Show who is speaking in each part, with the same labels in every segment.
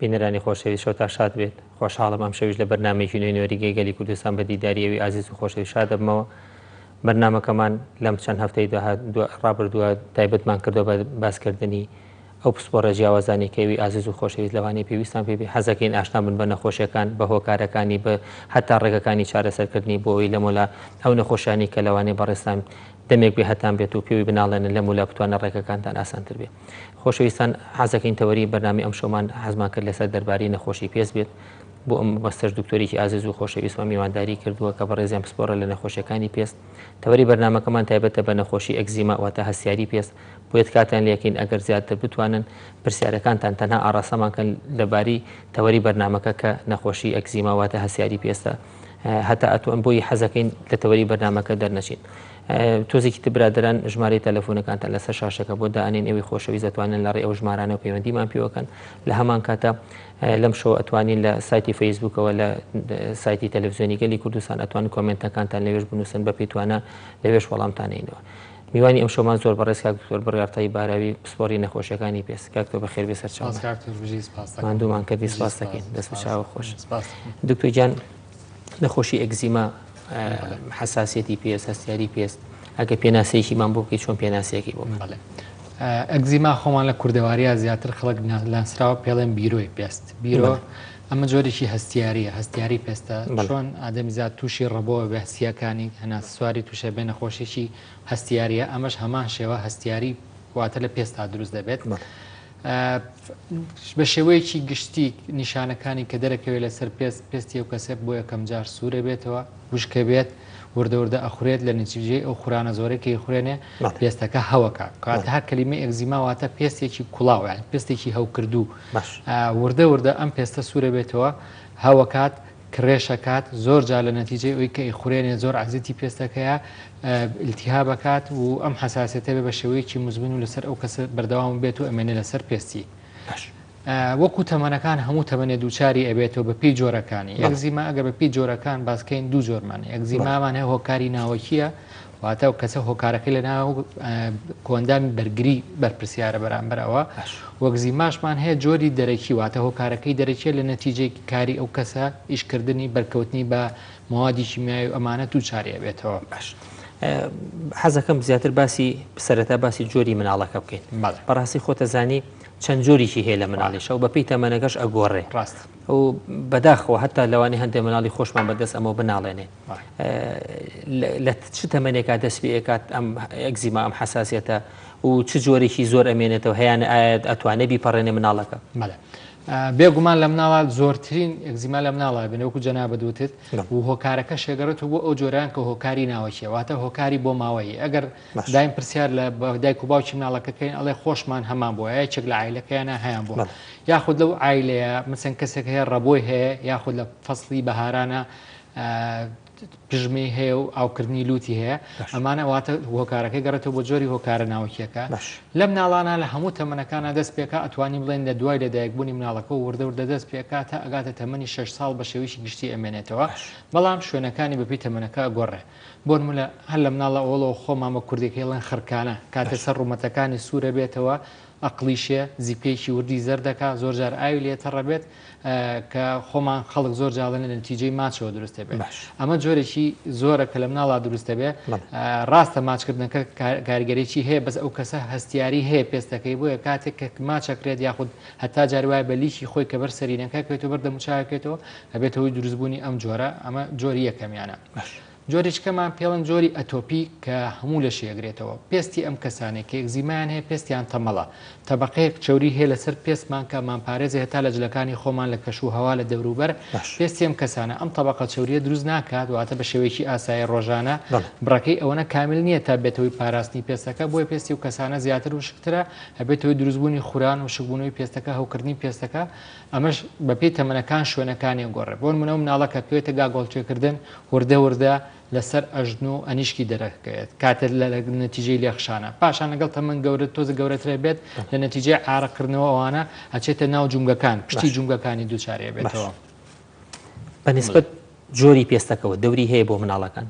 Speaker 1: بینەرانی خۆشەویست شەوتان شاد بێت خۆشحاڵم ئەم شەویش لە بەرنامێکی نوێی نوێریگەی گەلی کوردستان بە دیداریەوەی عزیز و خۆشەویست شاد دەبمەوە. بەرنامەکەمان لەم چەند هەفتەی ڕابردووە تایبەتمان کردو بە باسکردنی ئەو پسپۆرە جیاوازانێکەوەی عزیز و خۆشەویست لەوانەیە پێویستان پێ حەزەکەین ئاشنا بن بە نەخۆشیەکان بە هۆکارەکانی بە هەتا ڕێگەکانی چارەسەرکردنی بۆەوەی لە مۆلا ئەو نەخۆشیانی کە لەوانەیە بەڕێستان دەمێک بێ هەتان بێت و پێوی بناڵێنن لە مۆلا بتوانە ڕێگەکانتان ئاسانتر بێت. خۆشەویستان حەزەکەین تەوەری بەرنامی ئەم شەومان حەزمان کرد لەسەر دەربارەی نەخۆشی پێست بێت بۆ ئەم مەستەر دکتۆریکی عزیز و خۆشەویستمان میوانداری کردووە کە بەڕێزیان پسپۆرە لە نەخۆشیەکانی پێست. تەوەری بەرنامەکەمان تایبەتە بە نەخۆشی ئەگزیما واتە هەستیاری پێست بۆیت کاتان لەکەین ئەگەر زیاتر بتوانن پرسیارەکانتان تەنها ئاراسەمانکەن لەباری تەوەری بەرنامەکە کە نەخۆشی ئەگزیما واتە هەستیاری پێستە هەتا ئەتوان بۆی حەزەکەین لە تەوەری بەرنامەکە دەرنەچین. تۆزێکی تبرادران ژمارەی تەلەفۆنەکانتان لەسەر شاشەکە بۆ دائنین ئەوی خۆشەویست دەتوانن لە ڕێ ئەو ژمارانە و پەیوەندیمان پێوەکەن لە هەمان کاتە لەم شەو ئەتوانین لە سایتی فەیسبوکەوە لە سایتی تەلەڤیزیۆنی گەلی کوردستان ئەتوانن کۆمنتەکانتان لەوێش بنووسن بە پێیتوانە لەوێش وەڵامتانینەوە. میوانی ئەم شەومان زۆر بەڕێز کاک دکتۆر بڕیارتایی باراوی پسپۆری نەخۆشیەکانی پێست کاک تۆ بەخێر بێ سەرچاو ماندوومان کردی سپاس دەکەین دەست بە چاوە خۆش. دکتۆر گیان نەخۆشی ئەگزیما حساسیەتی پێست هەستیاری پێست ئەگە پێناسەیەکیمان بۆ بکەیت چۆن پێناسەیەکی بۆ
Speaker 2: ئەگزیما خۆمان لە کوردەواریە زیاتر خەڵک لانسراوە پێڵێن بیرۆی پێست بیرۆ ئەمە جۆرێکی هەستیاریە هەستیاری پێستە چۆن ئادەمی زیاد تووشی ڕەبەوە بە هەستیەکانی هەنا سواری تووشە بێ نەخۆشیێکی هەستیاریە ئەمەش هەمان شێوە هەستیاری واتە لە پێستا دروست دەبێت بە شێوەیەکی گشتی نیشانەکانی کە دەرەکەوێت لەسەر پێستی و کەسێک بۆ یەکەم جار سوورە بێتەوە وشکە بێت وردەوردە ئەخورێت لە نتیجەی ئەو خورانە زۆرەکەی خوێنێ پێستەکە هەوەکە کاتە هەر کەلیمە ئەگزیما واتە پێستێکی کوڵاو پێستێکی هەوکردو وردە ئەم پێستە سوورە بێتەوە هەوەکات کڕێشەکات زۆر جا لە نتیجەی ئەوی کە خوێنێ زۆر عزیزی پێستەکەیە ئیلتیهابەکات و ئەم حساسیەتە بە شێوەیەکی مزمن و لەسەر ئەو کەسە بەردەوام بێت و ئەمێنێ لەسەر پێستی. وەکو تەمەنەکان هەموو تەمەنێ دووچاری ئەبێتەوە بە پێی جۆرەکانی ئەگزیما ئەگەر بە پێی جۆرەکان باسکەین دوو جۆرمانە ئەگزیمامان هەیە هۆکاری ناوەکیە واتە و کەسە هۆکارەکەی لە ناو کۆندامی بەرگری بەرپرسیارە بەرامبەرەوە وەگزیماشمان هەیە جۆری دەرەکی واتە هۆکارەکەی دەرەکیە لە نەتیجەی کاری ئەو کەسە ئیشکردنی بەرکەوتنی بە موادی شیمیایی و ئەمانە دووچاری ئەبێتەوە.
Speaker 1: حەزەکەم زیاتر باسی سەرەتا باسی جۆری مناڵەکە بکەین بەڕاستی خۆتەزانی چەند جۆریشی هەیە لە مناڵیشە و بەپی تەمەنەکەش ئەگۆڕێ
Speaker 2: ڕاست
Speaker 1: و بەداخەوە هەتا لەوانی هەندێک مناڵی خۆشمان بەدەست ئەمە بناڵێنێ لە چ تەمەنێکا دەست پێکات ئەم ئەگزیما ئەم حساسیەتە و چ جۆرێکی زۆر ئەمێنێتەوە هەیە ئەتوانێت بیپەڕێنێ مناڵەکە.
Speaker 2: بێگومان لە مناڵە زۆرترین ئەگزیما لە مناڵە بنەوەکو جەنا بەدوتت و هۆکارەکە شێگەڕێتەوە بۆ ئەو جۆران کە هۆکاری ناوەکیە واتە هۆکاری بۆ ماوەیی ئەگەر دایم پرسیار لە دایک و باوکی مناڵەکەکەین ئەڵێ خۆشمان هەمان بووە یەکێک لە عیلەکەیانە هەیان بووە یاخود لەو عیلەیە مثلەن کەسێک هەیە ڕەبۆی هەیە یاخود لە فەسڵی بەهارانە پژمەی هەیە و ئاوکردنی لوتی هەیە ئەمانە واتە هۆکارەکەی گەڕێتەوە بۆ جۆری هۆکارە ناوەکیەکە لە مناڵانە لە هەموو تەمەنەکانە دەست پێکە ئەتوانین بڵێن لە دوای لەدایکبوونی مناڵەکە و وردەوردە دەست پێکە تا ئەگاتە تەمەنی 6 ساڵ بە شێویشی گشتی ئەمێنێتەوە بەڵام شوێنەکانی بەپی تەمەنەکە گۆڕێ بۆ نمونە هەر لە مناڵە ئەوڵەوە خۆمامە کوردێکی هێڵێن خڕکانە کاتە سەر ڕوومەتەکانی سوورە بێتەوە ئەقلیشێ زیپێکی وردی زەردەکە زۆر جار ئاوی لێتە ڕەبێت کە خۆمان خەڵک زۆر جاڵێن لە نتیجەی ماچەوە دروستە بێت ئەمە جۆرێکی زۆرە کە لە مناڵا دروستە بێ ڕاستە ماچکردنەکە کاریگەرێکی هەیە بەس ئەو کەسە هەستیاری هەیە پێستەکەی بۆیە کاتێک کە ماچەکرێت یاخود هەتا جاری وایە بە لیکی خۆی کە بەر سەرینەکە بێتەوە بەردەموچاوەکەێتەوە ئەبێتەوەی دروستبوونی ئەم جۆرە ئەمە جۆری یەکەمیانە. جۆرێکەمان پێڵن جۆری ئەتۆپی کە هەموو لە شێگرێتەوە پێستی ئەم کەسانێک کە ئەگزیمان هەیە پێستیان تەمەڵە تەبقەیەک چوری هەیە لەسەر پێستمان کە ماپارێزی هەتا لە جلەکانی خۆمان لە کەش و هەوا لە دەوروبەر پێستی ئەم کەسانە ئەم تەبقە چوریە دروست ناکات واتە بە شێوەیەکی ئاسایی ڕۆژانە بڕەکەی ئەوەنە کامل نییە تا بێتەوەی پاراستنی پێستەکە بۆی پێستی و کەسانە زیاتر و شکترە هەبێتەوەی دروستبوونی خوران و شکبوونەوەی پێستەکە هەوکردنی پێستەکە ئەمەش بەپێی تەمەنەکان شوێنەکانی گۆڕێ بۆ نمونە مناڵەکە پێوێتە گاگۆڵچێکردن وردە لەسەر ئەژن و ئەنیشکی دەرەکەوێت کاتە لە نەتیجەی لێخشانە پاشان لەگەڵ تەمەن گەورە تۆزە گەورەترە بێت لە نەتیجەی عارەقکردنەوە ئەوانە ئەچێتە ناو جونگەکان پشتی جونگەکانی دووچارێ بێتەوە.
Speaker 1: بەنسبەت جۆری پێستەکەەوە دەوری هەیە بۆ مناڵەکان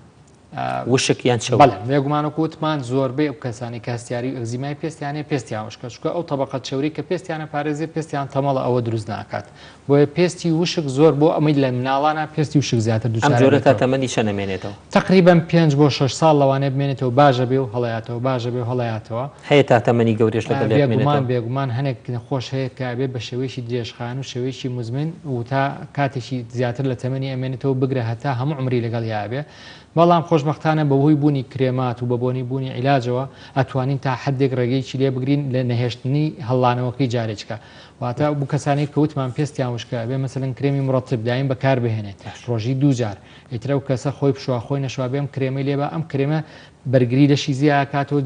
Speaker 1: وشک یان چەو
Speaker 2: بەڵێ بێگومانە وتمان زۆربەی ئەو کەسانی کاستیاری ئەگزیمای پێستیانێ پێستیان وشکە چکە ئەو تەبقەت چەوری کە پێستیانە پارێزی پێستیان تەمەڵە ئەوە دروست ناکات بۆیە پێستی وشک زۆر بۆ ئەمەی لە مناڵانە پێستی وشک زیاتر دووچارە
Speaker 1: ئەم جۆرە تا تەمەنی چەند دەمێنێتەوە
Speaker 2: تقریبا 5 بۆ 6 ساڵ لەوانەیە بمێنێتەوە باشە بێ و هەڵەیاتەوە باشە بێ و هەڵەیاتەوە
Speaker 1: هەیە تا تەمەنی گەورەش لەگەڵ
Speaker 2: بێگومان هەنێک نەخۆش هەیە کە بێ بە شێوەیەکی درێژخان و شێوەیەکی مزمن و تا کاتێکی زیاتر لە تەمەنی ئەمێنێتەوە بگرە هەتا هەموو عمری لەگەڵ یابێ بەڵام خۆشبەختانە بەهۆی بوونی کرێمات و بەبوونی بوونی عیلاجەوە ئەتوانین تا حدێک ڕێگەیکی لێ بگرین لە نەهێشتنی هەڵانەوەکەی جارێککە واتە بوو کەسانی کەوتمان پێستیان وشکە بێ مەسەلەن کرێمی مرەتب دایم بەکار بهێنێت ڕۆژی دووجار ئیترە و کەسە خۆی پشووا خۆی نەشوا بێم کرێمەی لێبە ئەم کرێمە بەرگری لەشی زیاکاتەوە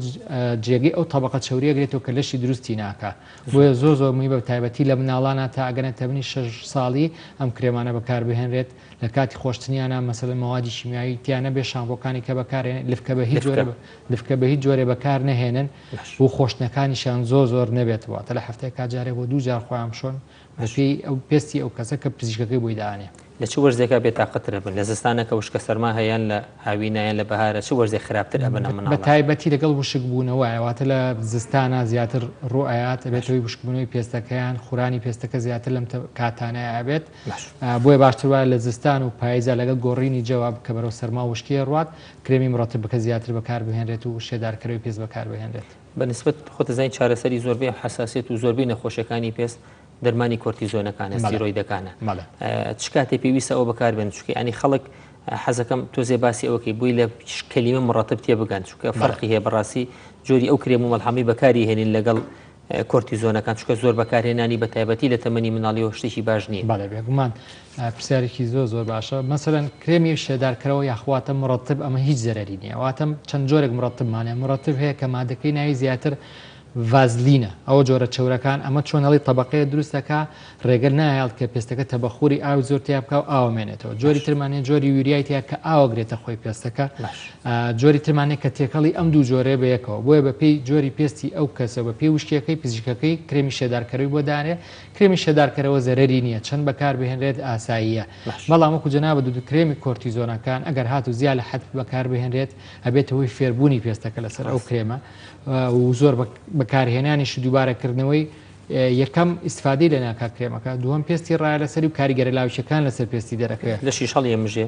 Speaker 2: جێگەی ئەو تەبقەت چەوریەگرێتەوە کە لەشی دروستی ناکە بۆیە زۆرمی بە تایبەتی لە مناڵانە تا ئەگەنە تەبنی 6 ساڵی ئەم کرێمانە بەکار بهێنرێت لە کاتی خۆشتنیانە مەسەلەن مەوادی شیمیایی تیانە بێ شامپۆکانی کە بەکارێن لفکە بە هیچ جۆرێ بەکار نەهێنن و خۆشتنەکانیشان زۆر نەبێتەوە تا لە هەفتەیە کاجارێک بۆ دووجار خۆیان شۆن بەپێی ئەو پێستی ئەو کەسە کە پزیشکەکەی بۆی داانێ
Speaker 1: لە چ وەرزێکە بێتاقەترە بن لە زستانەکە وشکە سەرما هەیەیان لە هاوینایان لە بەهارە چ وەرزێک خراپتر ئەبنە من
Speaker 2: بە تایبەتی لەگەڵ وشک بوونەوەیەواتە لە زستانە زیاتر ڕۆئات بێتەوەی وشکبوونەوەی پێستەکەیان خورانی پێستەکە زیاتر لەم کاتانەیە ئابێت بۆیە باشتر وایە لە زستان و پاییزە لەگەڵ گۆڕینی جواب کە بەرەو سەرما وشکیە ڕات کرێمی مرەتب بکە زیاتر بەکار بهێنرێت و شێدارکەرەوەی پێست بەکار بهێنرێت
Speaker 1: بەنسبەت خۆتەزانین چارەسەری زۆربەی حساسیت و زۆربەی نەخۆشیەکانی پێست دەرمانی کۆرتیزۆنەکانە ستیرۆیدەکانە چ کاتێ پێویستە ئەوە بەکاربێن چکە ئەنی خەڵک حەزەکەم تۆزێ باسی ئەوەکەی بووی لە کەلیمە مڕەتب تێ بگەن چکە فەرقی هەیە بەڕاستی جۆری ئەو کرێم و مەڵحەمی بەکاری هێنین لەگەڵ کۆرتیزۆنەکان چکە زۆر بەکارهێنانی بە تایبەتی لە تەمەنی مناڵیەوە شتێکی باش نییە
Speaker 2: بەڵێ بێگومان پرسیارێکی زۆر باشە مەسەلەن کرێمی شێدارکەرەوە یاخواتە مرەتب ئەمە هیچ زەرری نییە واتە چەند جۆرێک مرەتبمانێ مرەتب هەیە کە مادەکەی ناوی زیاتر ڤازلینە ئەوە جۆرە چەورەکان ئەمە چۆنەڵی تەبقەیە دروستەکە ڕێگەر نایڵ کە پێستەکە تەبەخوری ئاو زۆر تیا بکە و ئاومێنێتەوە جۆری ترمانێت جۆری یوریایتیا کە ئاوەگرێتە خۆی پێستەکە جۆری ترمانێت کە تێکەڵی ئەم دوو جۆرە بەیەکەوە بۆیە بەپێی جۆری پێستی ئەو کەسە بە پێی وشکیەکەی پزیشکەکەی کرێمی شێدارکەرەوەی بۆ دانێ کرێمی شێدارکەرەوە زەرری نییە چەند بەکار بهێنرێت ئاساییە بەڵام وەکو جەنابە دوو کرێمی کۆرتیزۆنەکان ئەگەر هات و زیاد لە حەد بەکار بهێنرێت ئەبێتەوەی فێربوونی پێستەکە لەسەر ئەو کرێمە و زۆر بەکارهێنانیش دووبارەکردنەوەی یەکەم ئیسفادەی لە ناکا کرێمەکە دووەم پێستی ڕایە لەسەری و کاریگەرە لاوچەکان لەسەر پێستی دەرەکەوێت
Speaker 1: لەشی شەڵی مژێ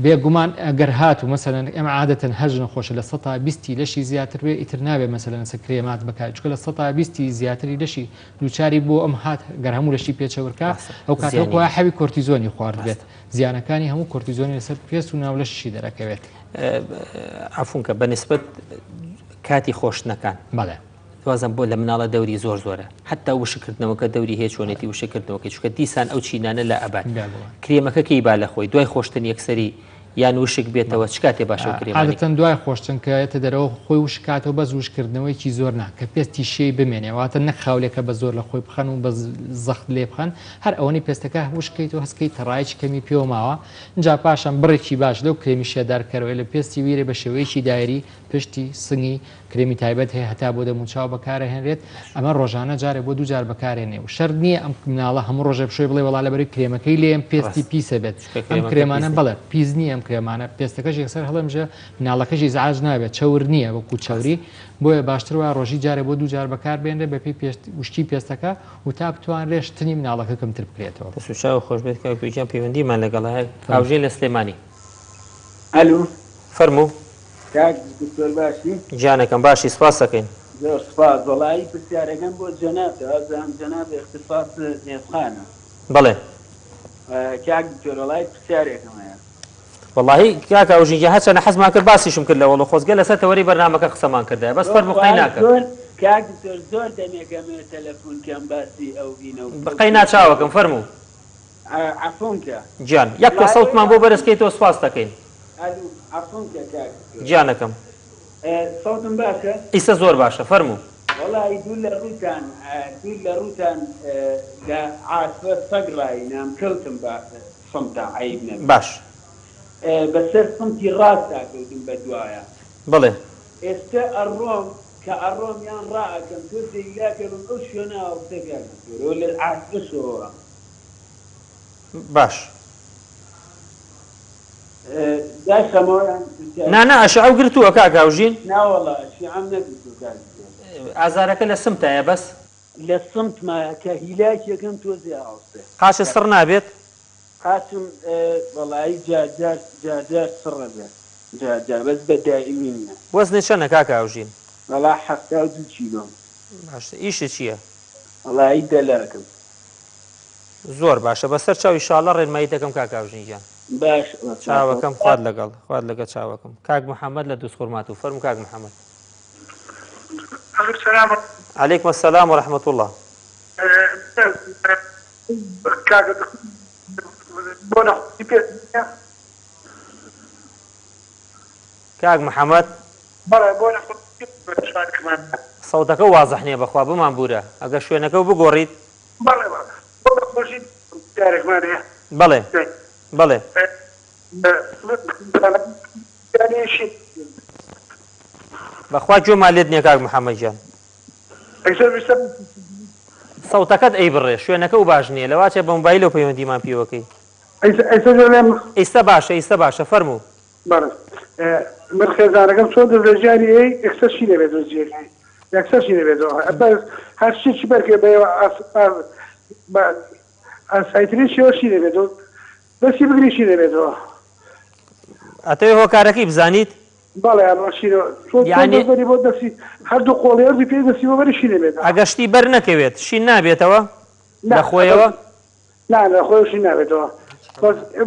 Speaker 2: بێگومان ئەگەر هات و مەسەلەن ئەمە عادەتەن هەژ نەخۆشە لە 120 لەشی زیاتر بێ ئیتر نابێت مەسەلەن سەر کرێمات بەکار چکە لە 120 زیاتری لەشی دووچاری بۆ ئەم هات گەر هەموو لەشی پێچەورکە ئەو کاتەوە حەوی کۆرتیزۆنی خوارد بێت زیانەکانی هەموو کۆرتیزۆنی لەسەر پێست و ناو لەشی دەرەکەوێت
Speaker 1: عفونکە بەنسبەت کاتی خۆشتنەکان
Speaker 2: بەڵێ
Speaker 1: توازم بۆ لە مناڵە دەوری زۆرە حتا وشکردنەوەکە دەوری هەیە چۆنێتی وشکردنەوەکە چکە دیسان ئەو چینانە لە ئەبات کرێمەکەکەی با لە خۆی دوای خۆشتن یەکسەری یان وشک بێتەوە چ کاتێ باشە کرێمە
Speaker 2: عادەتەن دوای خۆشتن کەێتە دەرەوە خۆی وشکاتەوە بە وشکردنەوەیکی زۆر ناکە پێستی شێی بمێنێواتە نەک خاولێکە بە زۆر لە خۆی بخەن و بە زەخت لێ بخەن هەر ئەوەی پێستەکە وشکیت و هەسکەی تەڕایکی کەمی پێوە ماوە اینجا پاشان بڕێکی باش لەو کرێمی شێدارکەرەوەی لە پێستی ویرە بە شێوەیەکی دایری پشتی سنگی کرێمی تایبەت هەیە هەتا بۆ دەموچاو بەکارهێنرێت ئەمە ڕۆژانە جارێک بۆ دووجار بەکارێنێ و شەر نییە ئەم مناڵە هەموو ڕۆژێ بشوی بڵێ وڵا لەبەری کرێمەکەی لێم پێستی پیسە بێت ئەم کرێمانە بڵێ پیس نییە ئەم کرێمانە پێستەکەش یەکسەر هەڵەمژە مناڵەکەشی زعاج نابێت چەور نییە وەکو چەوری بۆیە باشتر وە ڕۆژی جارێ بۆ دووجار بەکار بێنرێ بەپی وشتی پێستەکە و تا بتوان ڕێشتنی مناڵەکە کەمتر بکرێتەوە
Speaker 1: سوشاو خۆش بێت کە پیجان پەیوەندیمان لەگەڵ هەیە ئاوژێ لە سلێمانی
Speaker 3: ئەلو
Speaker 1: فەرموو
Speaker 3: دکتۆر باشی
Speaker 1: گیانەکەم باشی سپاس دەکەین
Speaker 3: زۆر سپاس وەڵایی پرسیارەکەم بۆ جەناب جەناب اختصاص نێفخانە
Speaker 1: بەڵێ
Speaker 3: کاک دکتۆر وەڵایی پرسیارێکم هەیە
Speaker 1: والله کاکە ئەوژینجا هەچەنە حەزمان کرد باسیشم کرد لەوەڵ خۆزگە لەسەر تەوەری بەرنامەکە قسەمان کردە بەس فەرموو قەی ناکە
Speaker 3: کاک دکتۆر زۆر دەمێکەمێ تەلەفۆنکەم باسی ئەو بینە و
Speaker 1: بەقەی ناچاوەکەم فەرموو
Speaker 3: عفۆنکە
Speaker 1: گیان یەک تۆ سەوتمان بۆ بەرزکەیتەوە سپاس دەکەین
Speaker 3: عفۆنکە کاک
Speaker 1: گیانەکەم
Speaker 3: سەوتم باشە
Speaker 1: ئیسە زۆر باشە فەرموو
Speaker 3: وەڵی دوو لە ڕووتان لە عاسفە سەگڕایی نام کەوتم باشە سمتا عیب نەبێت
Speaker 1: باش
Speaker 3: بەسەر سمتی ڕاستا کەوتم بە دوایە
Speaker 1: بڵێ
Speaker 3: ئێستا ئەڕۆم کە ئەڕۆمیان ڕائەکەم تۆ دەیلاکەم ئەو شوێناوە قسەکەم لە عاسفە شۆوە
Speaker 1: باش
Speaker 3: داشەمەوەیان
Speaker 1: نانا ئەشعە گرتووە کاکاوژین
Speaker 3: ناوەڵە شیعەم نەگرتووە
Speaker 1: ئازارەکە لە سمتایە بەس
Speaker 3: لە سمتمایە کە هیلاکیەکەم تۆزی ئاوستێ
Speaker 1: قاچە سڕ نابێت
Speaker 3: قاچم وەڵایی جار سڕە بێت جار بەس بە دائیمی نیە
Speaker 1: وەزنێ چەنە کاکاوژین
Speaker 3: وەڵا 72 کیلۆم
Speaker 1: باشە ئیشە چییە
Speaker 3: وەڵایی دەلاکم
Speaker 1: زۆر باشە بەسەر چاوی شاڵە ڕێنمایی دەکەم کاکاوژین گیان
Speaker 3: باش
Speaker 1: چاوەکەم خوارد لەگەڵ چاوەکەم کاک محەممەد لە دووس خورمات و فەرمو کاک محەممەد عليكم السلام ورحمة الله كاك محمد صوتك واضح نية بخوا بمان بورا اگه شوينك بگوريد بله بله بخوا جو مالید نية كاك محمد جان صوتەکەت ئەی بڕێ شوێنەکە و باش نییە لەواچێ بە مۆبایل و پەیوەندیمان پێوەکەی ئیستا باشە فەرموو
Speaker 4: من خێزانەکەم چۆن دەژیانی ئەکسەرشی نەبێت دۆزیەکەی یەکسەرشی نەبێتەوە هەر شتێکی بەرکێ بەێوە ئاسایترێکیەوەشی نەبێتەوە دەستی بگریشی نەبێتەوە
Speaker 1: ئەتەوێ هۆکارەکەی بزانیت
Speaker 4: بەڵێ ئەڕۆشینەوە بۆ دەستی هەردوو قۆڵی ئەرزی پێ دەستی بۆ بەری شی نەبێت
Speaker 1: ئەگەشتی بەر نەکەوێت شین نابێتەوە لە خۆیەوە
Speaker 4: لە خۆیشی نابێتەوە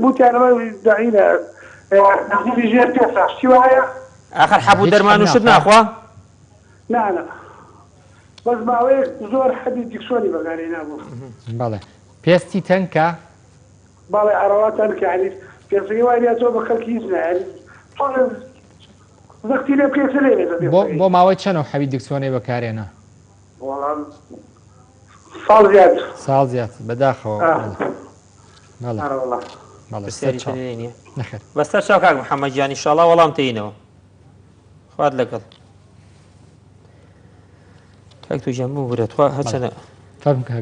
Speaker 4: بوتیانەوە داعینە ژێر پێساشتی وایە
Speaker 1: ئاخر حەبوو دەرمان و شت ناخوا
Speaker 4: نانە بەس ماوەیە زۆر حەدی دیکسۆنی بەکاری نابوو
Speaker 2: بەڵێ پێستی تەنکە
Speaker 4: بەڵێ ئەڕەواتان کەعنی پێسەکەی وای تۆ بە خەڵکی هیچ نایێت زەختی لێ پێسە لێ
Speaker 2: بۆ ماوەی چەنەوە حەوی دیکسۆنەی بەکارێنە ساڵ زیات بەداخەوە
Speaker 1: بەستەر چاو کاک محەممەد گیانی ئینشاڵڵا وەڵام تێینەوە خوارد لەگەڵ کاک تو گیان بورێت هەچەنە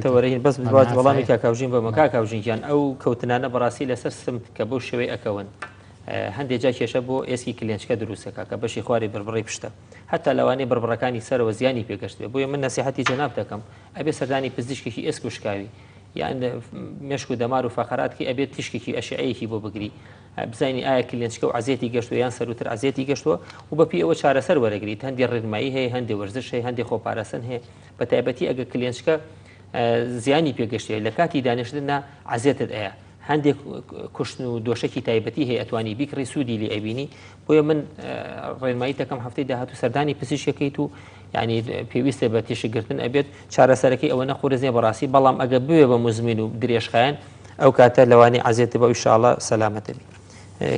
Speaker 1: تەوەرەین بەس وەڵامی کاکاوژین بۆمە کاکاوژین گیان ئەو کەوتنانە بەڕاستی لەسەر سمت کە بەو شێوەی ئەکەون هەندێک جا کێشە بۆ ئێسکی کلێنچکە دروستەکە کە بەشی خواری بربڕی پشتە هەتا لەوانەیە بربڕەکانی سەرەوە زیانی پێگەشتێ بۆیە من نەسیحەتی جەناب دەکەم ئەبێ سەردانی پزیشکێکی ئێسک و شکاوی یان مێشک و دەمار و فەقەراتکی ئەبێت تیشکێکی ئەشعەیەکی بۆ بگری بزانانی ئایا کلێنچکە و عزیێتی گەشتووە یان سەروتر عزیێتی گەشتووە و بەپی ئەوە چارەسەر وەرەگریت هەندی ڕێنمایی هەیە هەندێک وەرزش هەیە هەندێک خۆپارەسن هەیە بە تایبەتی ئەگە کلێنچکە زیانی پێگەشتێ لە کاتی دانیشتنا عزیێتت ئەیە هەندێک کوشتن و دۆشکی تایبەتی هەیە ئەتوانی بیکڕی سوودی لێ ئەبینی بۆیە من ڕێنمایی دەکەم هەفتەی داهاتوو سەردانی پزیشکەکەیت و یعنی پێویستە بە تێشگرتن ئەبێت چارەسەرەکەی ئەوە نەخورزنیە بەڕاستی بەڵام ئەگە بوێ بە مزمین و درێژخایەن ئەو کاتە لەوانی عزیێت بە ئینشاڵڵا سەلامەتەبی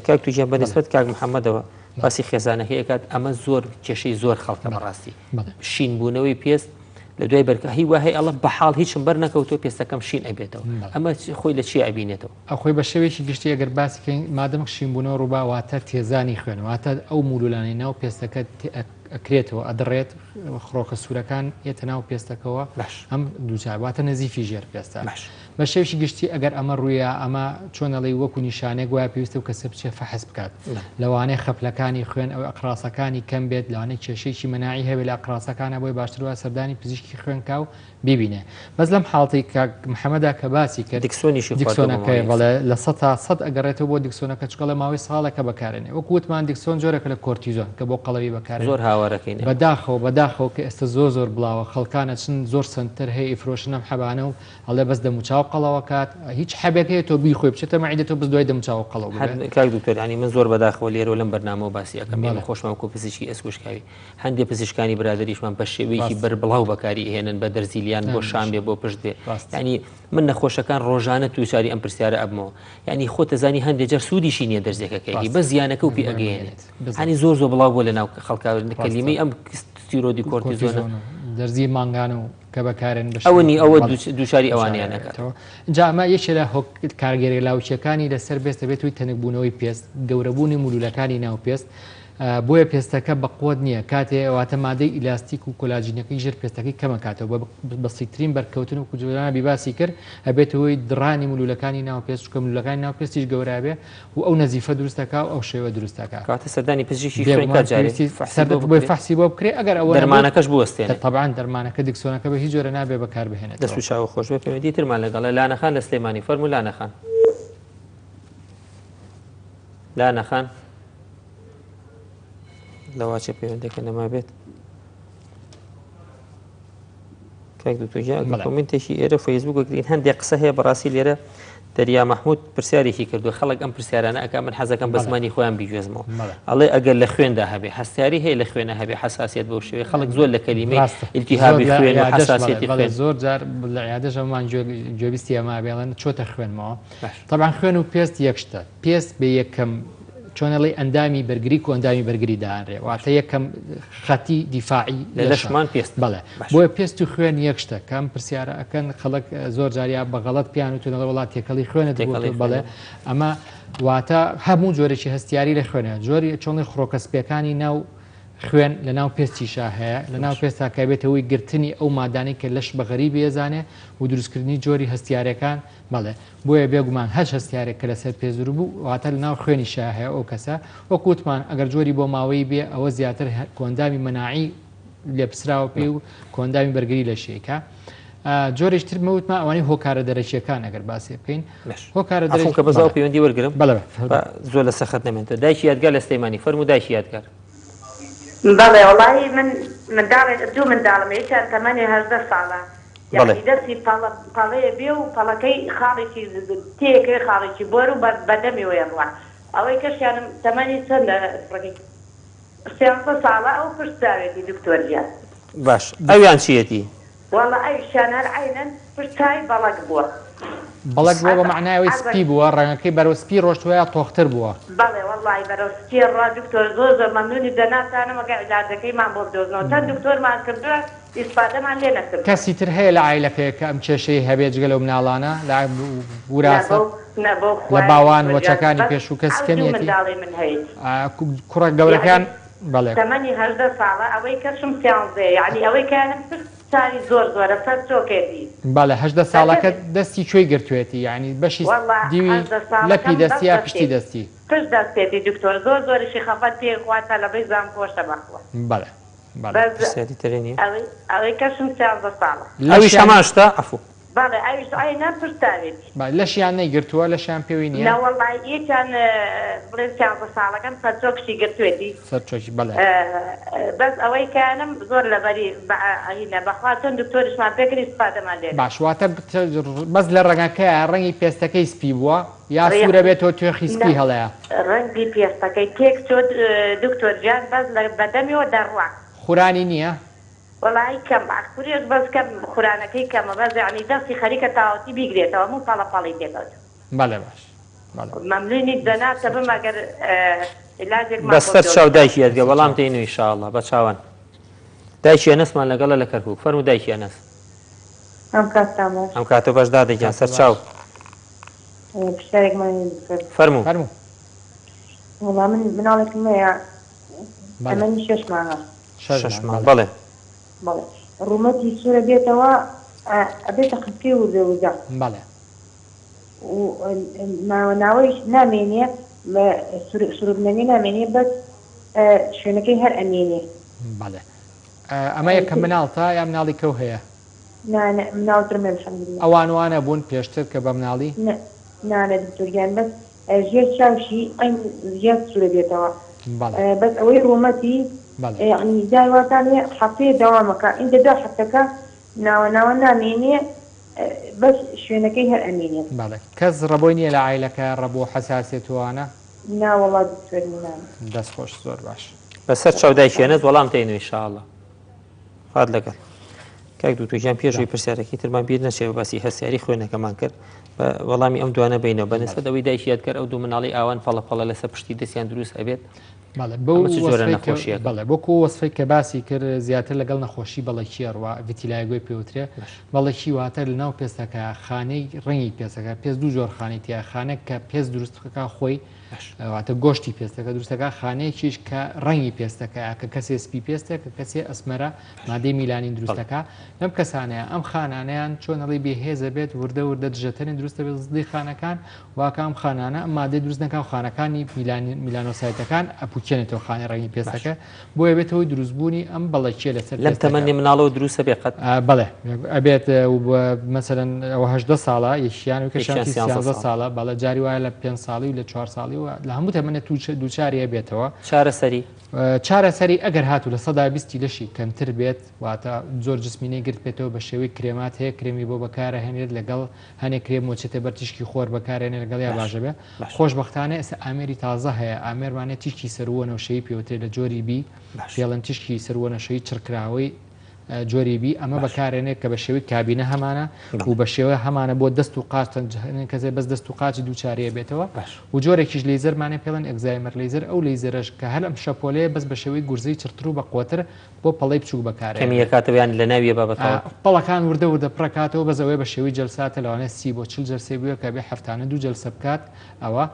Speaker 1: کاک تووجیان بەنسبەت کاک محەممەدەوە باسی خێزانەکەی کات ئەمە زۆر کێشەی زۆر خەڵکە بەڕاستی شینبوونەوەی پێست لە دوای بەرکە هی وهەیە ئەڵە بەحاڵ هیچم بەر نەکەوتۆ پێستەکەم شین ئەبێتەوە ئەمە خۆی لە چی ئەبینێتەوە
Speaker 2: ئەخۆی بە شێوێکی گشتی ئەگەر باسیکەین مادەمە شینبوونەوە ڕووباواتە تێزانی خوێنەوەتە ئەو مولولانی ناو پێستەکە ئەکرێتەوە ئەدڕێت خڕۆکە سوورەکان ئێتە ناو پێستەکەەوە ئەم دووچواتە نەزیفی ژێر پێستا بە شێوشی گشتی ئەگەر ئەمە ڕوویە ئەمە چۆنەڵی وەکو نیشانێک وایە پێویستە و کەسە بچێ فەحس بکات لەوانەیە خەپلەکانی خوێن ئەو ئەقراسەکانی کەم بێت لەوانەیە کێشەیەکی مەناعی هەبێت لە ئەقراسەکانە بۆی باشترە سەردانی پزیشکی خوێنکا و ببینێ بەس لەم حاڵتی محەممەدا کە باسی کرد دیکسۆنەکەی بەڵێ لە 100 ئەگەڕێتەوە بۆ دیکسۆنەکە چقەڵە ماوەی ساڵەکە بەکارێنێ وەکووتمان دیکسۆن جۆرەکە لە کۆرتیزۆن کە بۆ قەڵەوی بەکارێن
Speaker 1: زۆر هاوارەکەین
Speaker 2: بەداخەوە کە ئێستا زۆر بڵاوە خەڵکانە چن زۆر سنتەر هەیە ئیفرۆشنەم حەبانە و ئەڵێ بەس دەموچاو قەڵەوە کات هیچ حەبێکەیە تۆ بیخۆی بچێتە مەعیدێتەوە بەس دوای دەموچاو قەڵەوە
Speaker 1: کاک دکتۆر ینی من زۆر بەداخەوە لێرە لەم بەرنامە و باسی ئەەکەم مێڵە خۆشمان کۆ پزیشکی ئەسکوشکاوی هەندێک پزیشکانی برادریشمان بە شێوەیەکی بەربڵاو بەکاری هێنن بە دەرزیلیان بۆ شام بێ بۆ پشت بێ ینی من نەخۆشەکان ڕۆژانە تووشاری ئەم پرسیارە ئەبمەوە ینی خۆتە زانی هەندێک جار سوودیشی نییە دەرزێکەکەی بە زیانەکە و پێ ئەگەێنێت هەنی زۆر بڵاو بۆ لە ناو خەڵکاوردن کەلیمەی ئەم ستیرۆدی کۆرتیزۆنە
Speaker 2: دەرزی مانگانە و کە بەکارن
Speaker 1: ئەوەنی ئەوە دووشاری ئەوانیانەکەەوە
Speaker 2: جامە یەکێ لە کارگەری لاوچەکانی لەسەر بێستە بێت وی تەنکبوونەوەی پێست گەورەبوونی مولولەکانی ناو پێست بۆیە پێستەکە بەقوت نییە کاتێ ئەواتە مادەی ئیلاستیک و کۆلاژینەکەی ژێر پێستەکەی کەمە کاتەوە بەسیترین بەرکەوتن و کوجولانە بیباسی کرد ئەبێتەوەی دڕانی ملولەکانی ناو پێست و ملولەکانی ناو پێستیش گەورابێ و ئەو نەزیفە دروستەکە و ئەو شێوە دروستەکە
Speaker 1: کاتە سەردانی پزیشکی خوێنکە
Speaker 2: فحسی بۆ بکرێ ئەگەر ئەوە
Speaker 1: دەرمانەکەش بوەستێنێت
Speaker 2: طبعاً دەرمانەکە دکسۆنەکە بە هیچ جۆرە نابێ بەکار بهێنێت
Speaker 1: دەست و چاوە خۆش بێ پەیوەندی ترمان لەگەڵە لانەخان لە سلێمانی فەرموو لانەخان لانەخان لەواچە پەیوەندەکە نەما بێت کاک دوتۆژە کۆمنتێکی ئێرە فەیسبوک گرین هەندێک قسە هەیە بەڕاستی لێرە دەریا مەحموود پرسیارێکی کردو خەڵک ئەم پرسیارانە ئەکا من حەزەکەم بە زمانی خۆیان بیگوێزمەوە ئەڵێ ئەگەر لە خوێندا هەبێ هەستیاری هەیە لە خوێنە هەبێ حساسیت بۆ شوێ خەڵک زۆر لە کەلیمەی ئیلتیهابی خوێن و حساسیەتی خوێن
Speaker 2: زۆر جار لە عیادەژەمان گوێبیستی ئەما بێڵێن چۆتە خوێنمەوە طبعاً خوێن و پێست یەک شتە پێست بە یەکەم چۆنەڵی ئەندامی بەرگری و ئەندامی بەرگری داهانرێ واتە یەکەم خەتی دیفاعی
Speaker 1: لەشمان پێست
Speaker 2: بڵێ بۆیە پێست و خوێن یەک شتە کام پرسیارە ئەەکەن خەڵک زۆر جاریا بەغەڵەت پیان و تونەڵ وڵات تێکەڵی خوێنت بڵێ ئەمە واتە هەموو جۆرێکی هەستیاری لە خوێنە جۆری چۆنی خڕۆکەسپیەکانی ناو خوێن لە ناو پێستیشا هەیە لە ناو پێستا کابێتەوەی گرتنی ئەو مادانی کە لەش بەغەری بێزانێ و دروستکردنی جۆری هەستیارەکان بەڵێ بۆیە بێگومان هەش هەستیارێک کە لەسەر پێزور بوو واتە لە ناو خوێنی شا هەیە ئەو کەسە وەکوتمان ئەگەر جۆری بۆ ماوەی بێ ئەوە زیاتر کۆندامی مەناعی لێپسراوە پێی و کۆندامی بەرگری لە شێکە جۆرێشتر مەوتمان ئەوانەی هۆکارە دەرەکیەکان ئەگەر باسی بکەین هۆکارە
Speaker 1: دەرەکە بەزاو پەیوەندی وەرگرم
Speaker 2: بەڵێ
Speaker 1: زۆر لە سەخت نەمێنێتەوە دایکی یادگار لە سلێمانی فەرموو دایکی یادگار
Speaker 5: بەڵێ وڵی منداڵێک دوو منداڵم یەکیان تەمەنی 18 ساڵە یعنی دەستی پەڵەیە بێ و پەڵەکەی خاڵێکی تێکەی خاڵێکی بۆر و بەدەمی وێڕوە ئەوەی کەشیانم تەمەنی چەندە سێ ساڵە ئەو پشتاوێتی دکتۆرجیان
Speaker 1: باش ئەویان چیەتی
Speaker 5: وەڵە ئەویشیان هەر عینەن پشتای بەڵک بووە
Speaker 2: بەڵک بووە بە معناوی سپی بووە ڕەنگەکەی بەرەو سپی ڕۆشتوەیە تۆختر بووە
Speaker 5: بەڵێ وەڵی بەرەو سپی ڕا دکتۆر زۆر مەمنونی دەناتانەمەگە عیلاجەکەیمان بۆ بدۆزنەوە چەند دکتۆرمان کردووە ئیسپادەمان لێ نەکرد
Speaker 2: کەسی تر هەیە لە عیلەکەی کە ئەم کێشەی هەبێت جگە لەو مناڵانە لە وراثە لە باوان وەچەکانی پێش و کەسکەنیەتی
Speaker 5: من هەیە
Speaker 2: کوڕە گەورەکان بەڵێ
Speaker 5: تەمەنی 18 ساڵە ئەوەی کەشم سیانزەیە یعنی ئەوەی کەیانم ساری زۆرە سەر چۆکێتی
Speaker 2: بەڵێ 18 ساڵەکە دەستی کوێی گرتوێتی یعنی بەشی دیوی لەپی دەستی یا پشتی دەستی
Speaker 5: پشت دەستێتی دکتۆر زۆریشی خەفەت پێخواتە لەبەی زان پۆشە بەخوە
Speaker 2: بەڵێ
Speaker 5: ئەوەی کەشم 13 ساڵە
Speaker 1: ئەویش هەماشتا ئەفو
Speaker 5: بەڵێ ئەویش ئەینا پشتاوێتی
Speaker 2: لەشیان نەیگرتووە لەشیان پێوی نییە
Speaker 5: نەوەڵی یەکیان بڵێن 13 ساڵەکەم سەرچۆکشی گرتوێتی
Speaker 2: سەرچۆکی بەڵێ
Speaker 5: بەس ئەوەی کانم زۆر لەبەری بەخوا چەند دکتۆریشمان پێکردی سپادەمان لێ
Speaker 2: باش واتە بەس لە ڕەنگەکە ڕەنگی پێستەکەی سپی بووە یا سوورە بێتەوە توێخی سپی هەڵەیە
Speaker 5: ڕەنگی پێستەکەی تێک چۆت دکتۆر جان بەس لە بەدەمیەوە دەڕوا
Speaker 2: خورانی نییە
Speaker 5: وڵی کەم باکووریش بەس کەم خورانەکەی کەمە بەس عنی دەستی خەریکە تاوەتی بیگرێتەوە من پاڵی تێکەوت
Speaker 2: بەڵێ باش
Speaker 5: مەمنونی دەناتە بم ئەگەر علاجێک
Speaker 1: بەسەر چاو دایکی یادگە وەڵام تێنوی ئینشاءڵڵا بە چاوان دایکی ئەنەسمان لەگەڵە لە کەرکووک فەرموو دایکی ئەنەس ئەم کاتۆ بەشدا دەگیان سەر چاو فەرموو
Speaker 6: وڵام مناڵێکم هەیە ئەمەنی 6 مانگە
Speaker 1: 6 مانگ بەڵێ
Speaker 6: ڕوومەتی سوورە بێتەوە ئەبێتە خستکەی وردەوزە
Speaker 2: بەڵێ
Speaker 6: ناوەناوەیش نامێنێ سووربنەوەی نامێنێ بەس شوێنەکەی هەر ئەمێنێ
Speaker 2: بەڵێ ئەمە یەکەم مناڵتا یا مناڵی کەو هەیە
Speaker 6: مناڵترمێ
Speaker 2: ئەوان وانە بوون پێشتر کە بە مناڵی
Speaker 6: نانە دکتۆریان بەس ژێر چاوشی ئەین زیاد سوورە بێتەوە بەس ئەوەی ڕوومەتی یعنی داواتانێ حەفتەیە دەوامەکە ئینجا دا حەفتەکە ناوە نامێنێ بەس شوێنەکەی هەر ئەمێنێ
Speaker 2: بەڵێ کەس ڕەبۆی نییە لە عیلەکە ڕەبوو حەساسێتوانە
Speaker 6: ناوەڵا دکتۆرینان
Speaker 2: دەستخۆش زۆر باش
Speaker 1: بەسەر چاودایکێنێت وەڵام تێنوی ئینشاءڵڵا فات لەگەڵ کاک دوتوژیان پێشوی پرسیارەکەی ترمان بیر نەچێ باسی هەستیاری خوێنەکەمان کرد بە وەڵامی ئەم دوانە بینەوە بەنسبەت ئەوەی دایکی یادگەر ئەو دوو مناڵی ئاوان پەڵەپەڵە لەسەر پشتی دەستیان دروست ئەبێت
Speaker 2: بۆکو وەسفەی کە باسی کرد زیاتر لەگەڵ نەخۆشی بەڵەکیێڕوا ڤیتیلایگۆی پێوترێ بەڵەکی واتە لە ناو پێستەکە خانەی ڕەنگی پێستەکە پێست دوو جۆر خانەی تیا خانە کە پێست دروستەکە خۆی واتە گۆشتی پێستەکە دروستەکە خانەیەکیش کە ڕەنگی پێستەکە کە کەسێ سپی پێستێک کە کەسێ ئەسمەرە مادەی میلانین دروستەکە لەم کەسانەیە ئەم خانانیان چۆنەڵی بێهێزە بێت وردە وردە دژەتەنی دروستە بێت زدی خانەکان واکەم خانانە ئەم مادەی دروست نەکە و خانەکانی میلانۆسایتەکان ئەپوکێنێتەوە خانەی ڕەنگی پێستەکە بۆیە بێتەوەی دروستبوونی ئەم بەڵەکیە لەسەر
Speaker 1: لەم تەمەنی مناڵەوە دروستە بێقەت
Speaker 2: بەڵێ ئەبێت مەسەرەن 18 ساڵە یەکیان و کەشانی 13 ساڵە بەڵە جاری وایە لە 5 ساڵی و لە 4 ساڵی و لە هەموو تەمەنە دووچاریە بێتەوە چارەسەری ئەگەر هاتوو لە 120 لەشی کەمتر بێت واتە زۆر جسمینەی گرت بێتەوە بە شێوەی کرێمات هەیە کرێمی بۆ بەکارە هێنێت لەگەڵ هەنێک کرێم مۆچێتە بەر تیشکی خۆر بەکارێنێ لەگەڵ یا باشە بێ خۆشبەختانە ئێستا ئامێری تازە هەیە ئامێرمانێت تیشکی سەروەنەوشەی پێوترێت لە جۆری بی پێڵەن تیشکی سەروەنەشەی چرکراوەی جۆری بی ئەمە بەکارێنێت کە بە شێوەی کابینە هەمانە و بە شێوە هەمانە بۆ دەست و قاچن کەسێ بەس دەست و قاچی دووچارەیە بێتەوە و جۆرێکیش لەیزەرمانێ پێڵەن ئەگزایمەر لەیزەر ئەو لەیزەرش کە هەر ئەم شەپۆلەیە بەس بە شێوەی گورزەی چرتر و بە قوتر بۆ پەڵەی بچوو بەکارە
Speaker 1: کەمیەکاتەوەیان لە ناویە بابەتەوە
Speaker 2: پەڵەکان وردە وردە پڕکاتەوە بەزەوەی بە شێوەی جەلساتە لەوانێت 30 بۆ 40 جەلسەی بووە کە بێ هەفتانە 2 جەلسە بکات ئەوە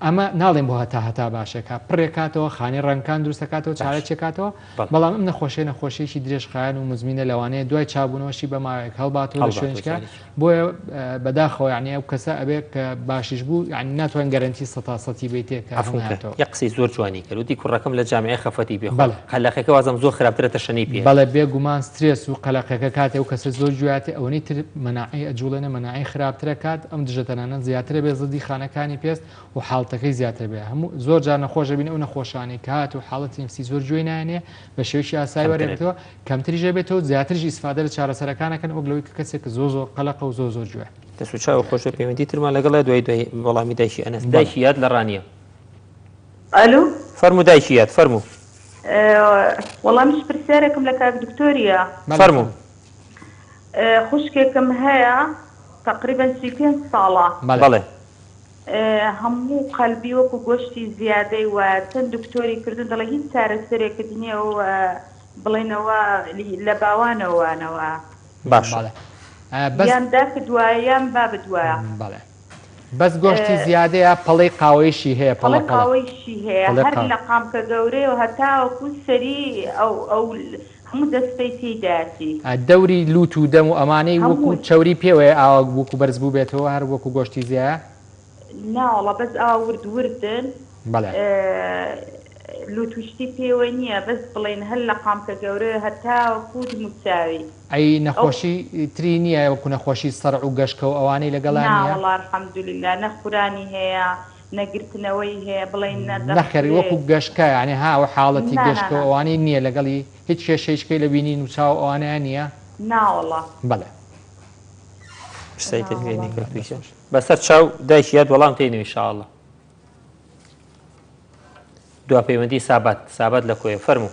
Speaker 2: ئەمە ناڵێن بۆ هەتا باشەکە پڕێکاتەوە خانی ڕەنگکان دروستەکاتەوە چارەچێکاتەوە بەڵام ئەم نەخۆشیەکی درێژخایەن و مزمینە لەوانەیە دوای چابوونەوەشی بە ماوەیەک هەڵباتەوە لە شوێنچکە بۆیە بەداخەوە یعنی ئەو کەسە ئەبێت کە باشیش بوو یعنی ناتوان گەرنتی 100% بیتێک
Speaker 1: یە قسەی زۆر جوانی کرد وتی کوڕەکەم لە جامعەیە خەفەتی بێ قەلەقەکە وازم زۆر خراپترە تەشەنی پێ
Speaker 2: بەڵێ بێگومان سترێس و قەلەقەکە کاتێ و کەسە زۆر جواتێ ئەوەی تر مەناعی ئەجوڵێنە مەناعی خراپترە کات ئەم دژەتەنانە زیاترە بێ زدی خانەکانی پێست و حاڵتەکەی زیاتر بێ هەموو زۆر جار نەخۆشە بین ئەو نەخۆشانی کات و حاڵەتی نفسی زۆر جوێی نانێ بە شێوشی ئاسایی وەرێتەوە کەمتریژە بێتەوە زیاترش ئیسفادە لە چارەسەرەکانەکەن وەک لەوەی کە کەسێک زۆر قەلەق و زۆر جوێ
Speaker 1: دەسوچاو خۆشە پەیوەندی ترمان لەگەڵ دوای وەڵامی دایکی ئەنەس دایکی یاد لە ڕانیە
Speaker 5: ئەلو
Speaker 1: فەرموو دایکی یاد فەرموو
Speaker 5: وەڵامیش پرسیارێکم لە کاک دکتۆریە
Speaker 1: فەرموو
Speaker 5: خوشکێکم هەیە تقریبا 35 ساڵە
Speaker 1: بەڵێ
Speaker 5: هەموو قەلبی وەکو گۆشتی زیادەی و چەند دکتۆری کردن دەڵێ هیچ چارەسەرێکت نییە و بڵێنەوە لە باوانەوەوانەوە
Speaker 1: باشە
Speaker 5: یاندا کردوایان با بدوایە
Speaker 2: بەس گۆشتی زیادەیە پەڵەی قاوەیشی هەیە
Speaker 5: پەڵەی قاوەیشی هەیە هەر لە قامکە گەورەیە و هەتاوەکو سەری ئەو هەموو دەستپەی تێداتی
Speaker 2: دەوری لوت و دەم و ئەمانەی وەکو چەوری پێوەیە ئاوا وەکو بەرز بوو بێتەوە هەر وەکو گۆشتی زیایە
Speaker 5: ناوەڵە بەس وردن لوتوشتی پێوە نییە بەس بڵێن هەر لە قامکە گەورەیە هەتاوەکو موچاوی
Speaker 2: ئەی نەخۆشی تری نییە وەکو نەخۆشی سەرع و گەشکە و ئەوانەی لەگەڵان
Speaker 5: ناوەڵا الحەمدولillah نەخورانی هەیە نەگرتنەوەی هەیە بڵێن
Speaker 2: نەخێری وەکو گەشکە یعنی هاوە حاڵەتی گەشکە و ئەوانەی نییە لەگەڵی هیچ کێشەیشکەی لە بینین و چاو ئەوانەیە نییە
Speaker 5: ناوەڵا
Speaker 2: بەڵێ
Speaker 1: بەسەر چاو دایکی یاد وەڵام تێنێ ئینشاءالله دوا پەیوەندی سابات لە کۆیە فەرموو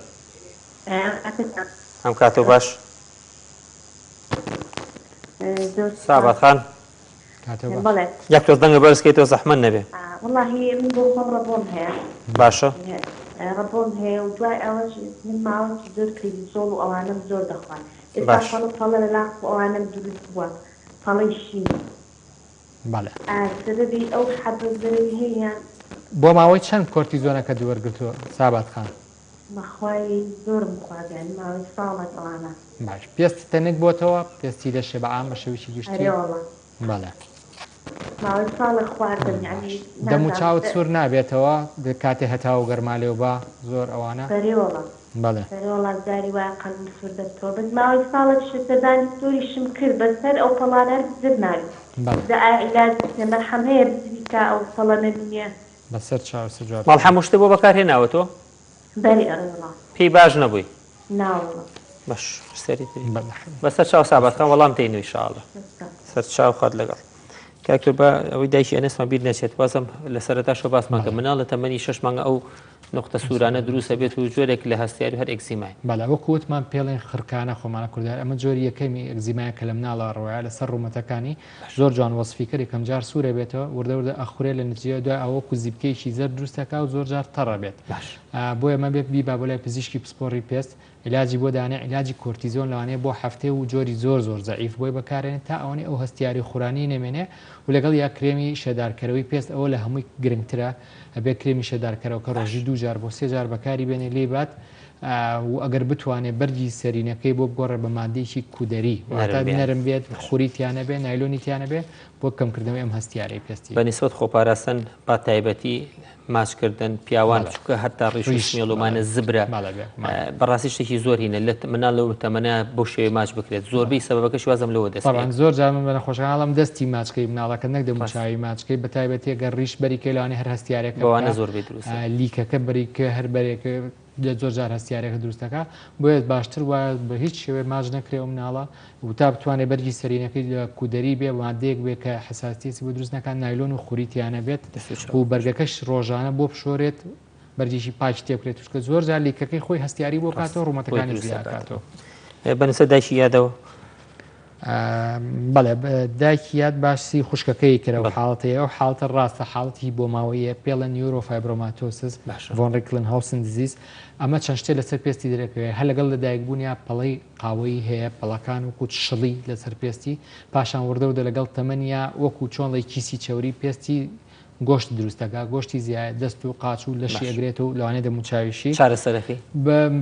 Speaker 1: ئەم کاتۆ باش سابات خان یەک تۆز دەنگە بەرزکەیتەوە زەحمەت نەبێ
Speaker 6: والله من بۆ خۆم ڕەبۆم هەیە
Speaker 1: باشە
Speaker 6: ڕەبۆم هەیە و دوای ئەوەش من ماوەی زۆر کریزۆڵ و ئەوانم زۆر دەخوان ئێستا پەڵە لە لاق و ئەوانم دروست بووە پەڵەی شین سەبەبی ئەو حەبەزەرەی هەیە
Speaker 2: بۆ ماوەی چەند کۆرتیزۆنەکە دووەرگرتووە سابات خان
Speaker 6: بەخوای زۆرم خواردیان ماوەی ساڵێک ئەوانە
Speaker 2: باش پێستی تەنێک بۆتەوە پێستی لە شێبەعام بە شێویشی گشتی بەڵێ
Speaker 6: ماوەی ساڵێک خواردم یعنی
Speaker 2: دەم و چاوت سوور نابێتەوە کاتێ هەتا و گەرمالێەوە بە زۆر ئەوانە بەڵێ
Speaker 6: بەڵێ زاری وایە قەلبم سوور دەستەوە بەس ماوەی ساڵێک سەردانی ستۆریشم کرد بەسەر ئەو پەڵانە زر ناوی عیلاج مەرحەم هەیە بزیکە ئەو پەڵە نەبینێ
Speaker 2: بەسەر چاو سجواب
Speaker 1: مەڵحەم شتە بۆ بەکارهێناوە تۆ
Speaker 6: بەری ئەڕێوڵا
Speaker 1: پێی باش نەبووی
Speaker 6: ناوەڵا
Speaker 1: باش سەری بەسەر چاو ساباتەکان وەڵام تێنێ ئینشاءالله سەر چاو خەت لەگەڵ کاکتۆر بە ئەوەی دایکی ئەنەسمان بیر نەچێت بازم لە سەرەتاشەوە باسمان کە مناڵ لە تەمەنی 6 مانگە ئەو نقطە سوورانە دروستە بێت و جۆرێک لە هەستیاری هەر ئەکزیمای
Speaker 2: بەڵێ وەکوتمان پێڵێن خڕکانە خۆمانە کوردار ئەمە جۆری یەکەمی ئەکزیمایە کە لە مناڵە ڕۆیە لەسەر ڕوومەتەکانی زۆر جوان وەسفیکەری کەم جار سوورە بێتەوە وردەوردە ئەخورێ لە نتیجە دوای ئەوەکو زیبکەیەکی زەر دروستەکە و زۆر جار تەڕە بێت بۆیە ئەمە بێت بیبا بۆ لای پزیشکی پسپۆڕی پێست علاجی بۆ دانێ علاجی کۆرتیزۆن لەوانەیە بۆ هەفتەیە و جۆری زۆر زەعیف بۆی بەکارێنێت تا ئەوەی ئەو هەستیاری خورانی نەمێنێ و لەگەڵ یا کرێمی شەدارکەرەوەی پێست ئەوە لە هەمووی گرنگترە ئەبێ کرێمی شەدارکەرەوە کە ڕۆژی 2 جار بۆ 3 جار بەکاری بێنێ لێ بات و ئەگەر بتوانێت بەرگی سەرینەکەی بۆ بگۆڕە بە مادەیەکی کودەری نەرم بێت خوریتیانە بێ نایلۆنیتیانە بێ بۆ کەمکردنەوەی ئەم هەستیارەی پێستی
Speaker 1: بەنسبەت خۆپاراستن با تایبەتی ماچکردن پیاوان چکە هەتا ڕیش میێڵومانە زبرە بەڕاستی شتێکی زۆر هینە لە منال لەو تەمەنە بۆ شێوەی ماچ بکرێت زۆربەی سەبەکەش وازم لەوە دەست
Speaker 2: زۆر جار بە نەخۆشحاڵم دەستی ماچکەی مناڵەکە نەک دەموچاوی ماچکەی بە تایبەتی گەر ڕیش بەریکە لەوانێ هەر هەستیارێک
Speaker 1: بەوانە زۆربەی دروست
Speaker 2: لیکەکە بەریکە هەر بەرێکە زۆر جار هەستیارێکە دروستەکە بۆیە باشتر وایە بە هیچ شێوێ ماچ نەکرێەوە مناڵە و تا بتوانێت بەرگی سەرینەکەی لە کودەری بێ مادەیەک بێ کە حساسیەتی بۆ دروست نەکان نایلۆن و خوریتیانە بێت و بەرگەکەش ڕۆژانە بۆ بشۆرێت بەرجێکی پاک تێبکرێت چکە زۆر جار لیکەکەی خۆی هەستیاری بۆ کاتەوە ڕوومەتەکانی زیادکاتەوە
Speaker 1: بەنسە دایکی یادەوە
Speaker 2: بەڵێ دایکی یاد باسی خوشکەکەی کرەوە حاڵەتەیە ئەو حاڵتە ڕاستە حاڵەتی بۆ ماوەیە پێڵە نیورۆفایبرۆماتۆسس ڤۆن ریکلنهاوسن دیزیز ئەمە چەند شتێ لەسەر پێستی دەرەکەوێت هەر لەگەڵ لە دایکبوونیا پەڵەی قاوەی هەیە پەڵەکان وەکو شڵی لەسەر پێستی پاشان وردەودە لەگەڵ تەمەنیا وەکو چۆن لەی کیسی چەوری پێستی گۆشت دروستەکە گۆشتی زیاد دەست و قاچ و لەشی ئەگرێت و لەوانێ دەموچاویشی
Speaker 1: چارەسەرەکەی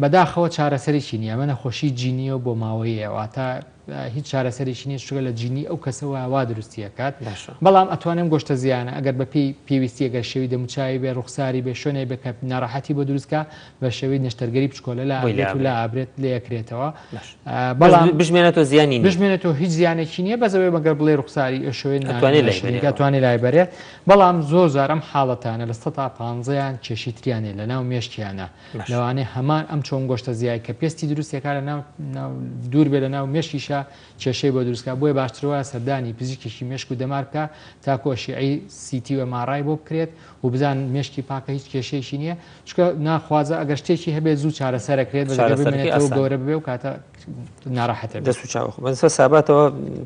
Speaker 2: بەداخەوە چارەسەرێکی نییە ئەمە نەخۆشی جینیە بۆ ماوەیە واتە هیچ چارەسەرێکی نیە شوگە لە جینی ئەو کەسەوە وا دروستیەکات بەڵام ئەتوانم گۆشتە زیانە ئەگەر بە پێویستی ئەگەر شێوی دەموچاوی بێ ڕوخساری بێ شوێنێ بکە ناڕەحەتی بۆ دروستکە بە شێوەی نەشتەرگەری بچکۆلە لە ئابرێت و لە ئابرێت لێ یەکرێتەوە
Speaker 1: بەڵام بژمێنێتەوە زیانی
Speaker 2: بژمێنێتەوە هیچ زیانێکی نییە بەزەوەی مەگەر بڵێ ڕوخساری شوێن توانێت لای بەرێت بەڵام زۆر زارم حاڵەتانە لە 150یان کێشی تریانێ لە ناو مێشکیانە لەوانێ هەمان ئەم چۆن گۆشتە زیای کە پێستی دروستێکا لە دوور بێ لە ناو مێشکیشە کێشەی بۆ دروستکە بۆی باشترەوە سەردانی پزیکێکی مێشک و دەمار بکە تا کۆشیعی سیتی و ماڕای بۆ بکرێت و بزان مێشکی پاکە هیچ کێشەیەکی نییە چکە ناخوازە ئەگەر شتێکی هەبێت زوو چارەسەرەکرێت بەێتەوە گەورە بێ و کاتە ناڕاحەتە
Speaker 1: دەست و چاوە بەنسە ساباتەوە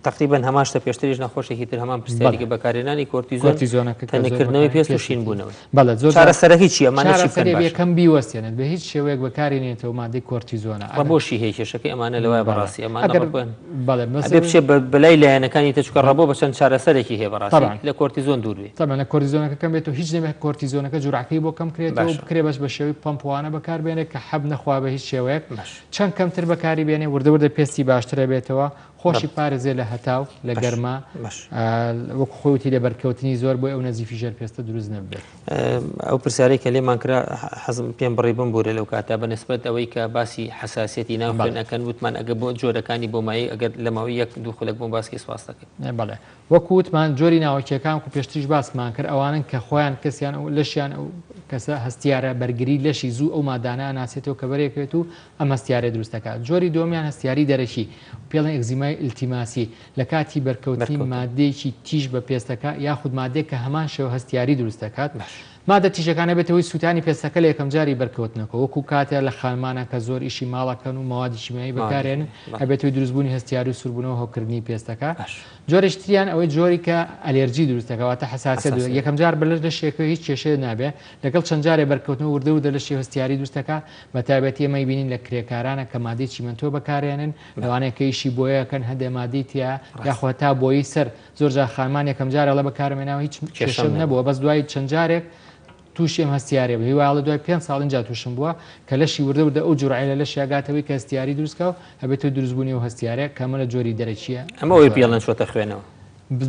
Speaker 1: تقریبان هەماشتە پێشتریش نەخۆشێکی تر هەمان پرسیارێکی بەکارێنانی کۆرتیزۆنەکردنەوەی پێست و شینبوونەوەی
Speaker 2: بەڵێ زۆر
Speaker 1: چارەسەرەکی چییە
Speaker 2: یەکەم بیوەستێنێت بە هیچ شێوەیەک بەکارێنێتەوە مادەی کۆرتیزۆنە
Speaker 1: بۆشی هەیە کێشەکەی ئەمانە لەوای بەڕاستی ئەمانە
Speaker 2: بچێت
Speaker 1: بەلای لایەنەکانی تچکە ڕەبۆ بە چەند چارەسەرێکی هەیە بەڕاستی لە کۆرتیزۆن دوور بێت
Speaker 2: تەمەنە کۆرتیزۆنەکە کەم بێت و هیچ نەبێت کۆرتیزۆنەکە جوراکەی بۆ کەم کرێتەوە بکرێ بەش بە شێوەی پمپوانە بەکاربێنێت کە حەب نەخوا بە هیچ شێوەیەک چەند کەمتر بەکاری بێنێ وردەوردە پێستی باشترە بێتەوە خۆشی پارێزێ لە هەتاو لە گەرما وەکو خۆتی لە بەرکەوتنی زۆر بۆ ئەو نەزیفی ژەر پێستە دروست نەبێت
Speaker 1: ئەو پرسیارەی کە لێمان کرا حەزم پێم بڕی بم بوورە لەو کاتا بەنسبەت ئەوەی کە باسی حساسیەتی ناو خوێنەکەن وتمان ئەگە بۆ جۆرەکانی بۆ مایی ئەگەر لە ماوەی 1-2 خولەک بۆ باسی سواس دەکەن
Speaker 2: بەڵێ وەکو وتمان جۆری ناوەکیەکان و پێشتریش باسمان کرد ئەوانن کە خۆیان کەسیان لەشیان ئەو کەسە هەستیارە بەرگری لەشی زوو ئەو مادانە ناسێتەوە کە بەرێکێت و ئەم هەستیارە دروستەکات جۆری دۆمیان هەستیاری دەرەشی پێڵێن ئەگزیمای ئیلتیماسی لە کاتی بەرکەوتنی مادەیەکی تیژ بە پێستەکە یاخود مادێک کە هەمان شێوە هەستیاری دروستەکات مادە تیژەکانە بێتەوەی سووتانی پێستەکە لە یەکەم جاری بەرکەوتنەکە وەکو کاتێک لە خانمانە کە زۆر ئیشی ماڵەکەن و مەوادی شیمیایی بەکارێن ئەبێتەوەی دروستبوونی هەستیاری و سوربوونەوە هۆکردنی پێستەکە جۆرەشتریان ئەوەی جۆری کە ئەلێرجی دروستەکەواتە حساسیت یەکەم جار بەلەش لە شێکەوە هیچ کێشەیە نابێت لەگەڵ چەند جارێ بەرکەوتنەوە وردە لە شێوە هەستیاری دروستەکە بە تایبەتی ئەمەی بینین لە کرێکارانە کە مادەی چیمەنتۆ بەکارێنن لەوانەیە کە ئیشی بۆیەکەن هەندێ مادەی تیا یاخوا تا بۆیی سەر زۆر جار خانمان یەکەم جارە لە بەکارمێناوە هیچ کێشەم نەبووە بەس دوای چەند جارێک تووشی ئەم هەستیارێ بە هیواڵە دوای 5 ساڵ اینجا تووشم بووە کە لەشی وردە ئەو جوڕعیلە لە شیاگاتەوەی کە هەستیاری دروستکە و هەبێتەوە دروستبوونی و هەستیارێک کەمە لە جۆری دەرەچیە
Speaker 1: ئەمەوەی پێڵەن چۆتە خوێنەوە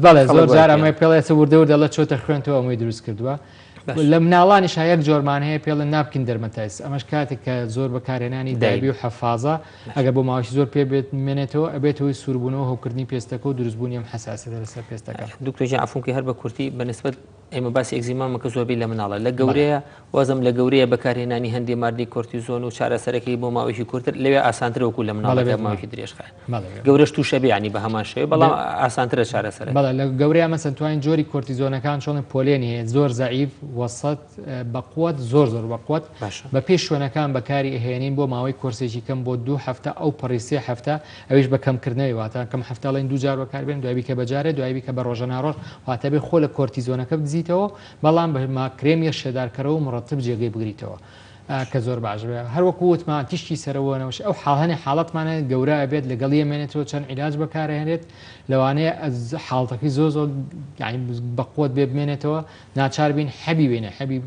Speaker 2: بەڵێ زۆر جار ئەمەی پێڵێسە وردە لە چۆتە خوێنەوە ئەمەی دروست کردووە لە مناڵانی شایەک جۆرمان هەیە پێڵێن نابکن دەرمەتایس ئەمەش کاتێک کە زۆر بەکارێنانی دایبی و حەفازە ئەگەر بۆ ماوەی زۆر پێ بێنێتەوە ئەبێتەوەی سوربوونەوە هۆکردنی پێستەکە و دروستبوونی ئەم حساسیەتە لەسەر پێستەکە
Speaker 1: دکتۆر جان عفوونکە هەر بە کورتی بەنسبەت ئێمە باسی ئەگزیمامە کە زۆربەی لە مناڵە لە گەورەیە وەزم لە گەورەیە بەکارهێنانی هەندێک ماردی کۆرتیزۆن و چارەسەرەکەی بۆ ماوەیەکی کورتتر لەوێ ئاسانترە وەکو لە مناڵە ماوەیەکی درێژخای گەورەش تووشە بێ ینی بە هەمان شێوە بەڵام ئاسانترە چارەسەر
Speaker 2: بەڵێ لە گەورەیە مەسەن توانین جۆری کۆرتیزۆنەکان چۆن پۆلێنی هەیە زۆر زەعیف وەسەد بەقوت زۆر بەقوت بە پێش شوێنەکان بەکاری ئەهێنین بۆ ماوەی کۆرسێکی کەم بۆ 2 هەفتە ئەو پەڕی 3 هەفتە ئەویش بە کەمکردنەوەی واتە کەم هەفتاڵین 2 جار بەکاربێن دوای بیکە بەجارێ دوای بیکە بە ڕۆژە ناڕۆژ واتە بێ خۆ لە کۆرتیزۆنەکە بزیتەوە بەڵام بە کرێمی شێدارکەرەوە مڕەتب جێگەی بگریتەوە کە زۆر باش بێ هەروەکو وتمان تیشتی سەرەوەنەوەش ئەو حاڵهێنێ حاڵەتمانە گەورە بێت لەگەڵ یەمێنێتەوە چەند عیلاج بەکارهێنێت لەوانەیە حاڵتەکەی زۆر بەقوت بێ بمێنێتەوە ناچار بین حەبی بێنە حەبی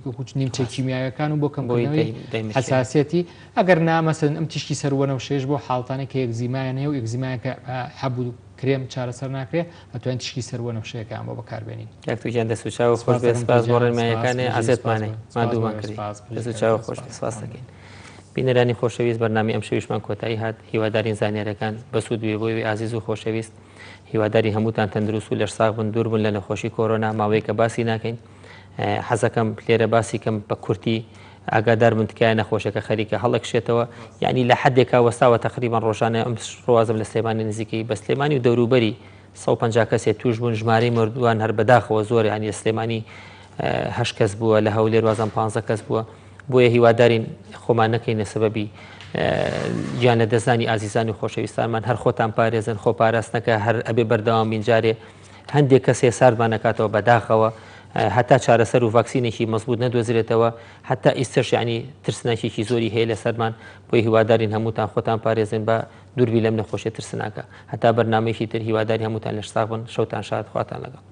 Speaker 2: نیمچە کیمیاویەکان و بۆ کەمبوونەوەی حساسیەتی ئەگەر نامەسن ئەم تیشتی سەرەوەنەوەشێش بۆ حاڵتانێک کە ئەگزیمایان هەیە و ئەگزیمایەکە حەبوو کرێم چارەسەر ناکرێت ئەتوانین تشکی سەرەوەنەوشەیەکان بۆ بەکاربێنین
Speaker 1: یاکتوگیان دەسوچاو خۆش بێ سپاس بۆ ڕێنماییەکانی عەزێتمانەی مادوومان کردی دەسوچاو خۆش سپاس دەکەین بینەرانی خۆشەویست بەرنامەی ئەم شەویشمان کۆتایی هات هیوادارین زانیاریەکان بەسوود بێ بۆی عزیز و خۆشەویست هیواداری هەمووتان تەندروست و لەرساغ بن دوور بوون لە نەخۆشی کۆرۆنا ماوەیە کە باسی ناکەین حەزەکەم لێرە باسی کەم بە کورتی ئاگادار من تکایە نەخۆشەکە خەریکە هەڵەکشێتەوە یعنی لە حدێکا وەستاوە تقریبان ڕۆژانە ئەم ڕوازم لە سلێمانی نزیکەی بە سلێمانی و دەوروبەری 150 کەسێک توش بوون ژمارەی مردووان هەر بەداخەوە زۆر ینی سلێمانی 8 کەس بووە لە هەولێر وازم 15 کەس بووە بۆیە هیوادارین خۆمان نەکەینە سەبەبی گیان لە دەستانی ئازیزان و خۆشەویستانمان هەر خۆتان پارێزن خۆ پاراستنەکە هەر ئەبێ بەردەوام بینجارێ هەندێک کەسێ ساردمان نکاتەوە بەداخەوە هەتا چارەسەر و ڤاکسینێکی مەزبوط نەدۆزرێتەوە هەتا ئیستەش ینی ترسناکێکی زۆری هەیە لە سەرمان بۆی هیوادارین هەمووتان خۆتان پارێزن بە دووربی لەم نەخۆشیە ترسناکە هەتا بەرنامەیەکی تر هیواداری هەمووتان لەش ساغ بن شەوتان شاد خواتان لەگەڵ